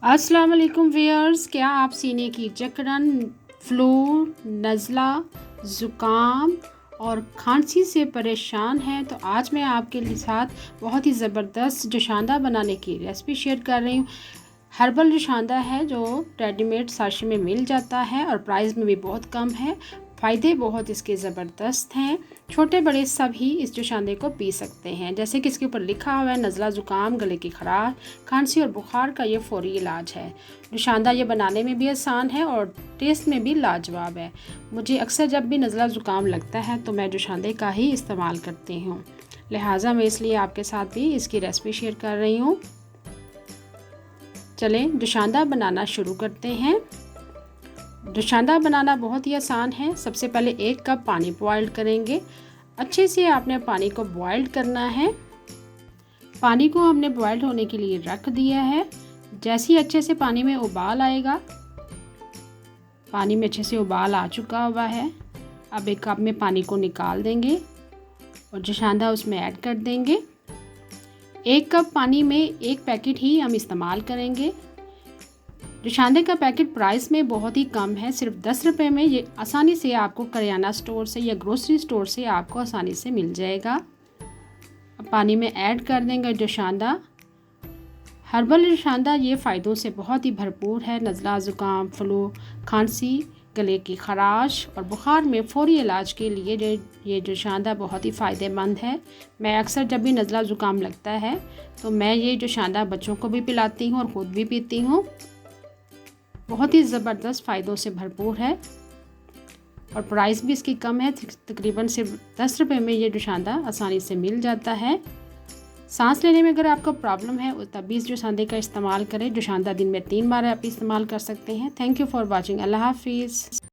अस्सलाम वालेकुम व्यूअर्स, क्या आप सीने की जकड़न, फ्लू, नज़ला, ज़ुकाम और खांसी से परेशान हैं? तो आज मैं आपके साथ बहुत ही ज़बरदस्त जोशांदा बनाने की रेसिपी शेयर कर रही हूँ। हर्बल जोशांदा है जो रेडीमेड साशे में मिल जाता है और प्राइस में भी बहुत कम है। फ़ायदे बहुत इसके ज़बरदस्त हैं। छोटे बड़े सभी इस जोशांदे को पी सकते हैं। जैसे कि इसके ऊपर लिखा हुआ है, नज़ला, ज़ुकाम, गले की खराश, खांसी और बुखार का ये फ़ौरी इलाज है। जोशांदा ये बनाने में भी आसान है और टेस्ट में भी लाजवाब है। मुझे अक्सर जब भी नज़ला ज़ुकाम लगता है तो मैं जोशांदे का ही इस्तेमाल करती हूँ, लिहाजा मैं इसलिए आपके साथ भी इसकी रेसिपी शेयर कर रही हूँ। चलें जोशांदा बनाना शुरू करते हैं। जोशांदा बनाना बहुत ही आसान है। सबसे पहले 1 कप पानी बॉयल करेंगे। अच्छे से आपने पानी को बॉयल करना है। पानी को हमने बॉयल होने के लिए रख दिया है। जैसे ही अच्छे से पानी में उबाल आएगा, पानी में अच्छे से उबाल आ चुका हुआ है, अब एक कप में पानी को निकाल देंगे और जोशांदा उसमें ऐड कर देंगे। 1 कप पानी में 1 पैकेट ही हम इस्तेमाल करेंगे। जोशांदे का पैकेट प्राइस में बहुत ही कम है, सिर्फ 10 रुपये में ये आसानी से आपको करियाना स्टोर से या ग्रोसरी स्टोर से आपको आसानी से मिल जाएगा। अब पानी में ऐड कर देंगे जोशांदा। हर्बल जोशांदा ये फ़ायदों से बहुत ही भरपूर है। नज़ला, ज़ुकाम, फ्लू, खांसी, गले की खराश और बुखार में फ़ौरी इलाज के लिए ये जोशांदा बहुत ही फ़ायदेमंद है। मैं अक्सर जब भी नज़ला ज़ुकाम लगता है तो मैं ये जोशांदा बच्चों को भी पिलाती हूँ और ख़ुद भी पीती हूँ। बहुत ही ज़बरदस्त फ़ायदों से भरपूर है और प्राइस भी इसकी कम है। तकरीबन सिर्फ 10 रुपये में ये जोशांदा आसानी से मिल जाता है। सांस लेने में अगर आपको प्रॉब्लम है तब भी इस जोशांदे का इस्तेमाल करें। जोशांदा दिन में 3 बार आप इस्तेमाल कर सकते हैं। Thank you for watching. अल्लाह हाफिज़।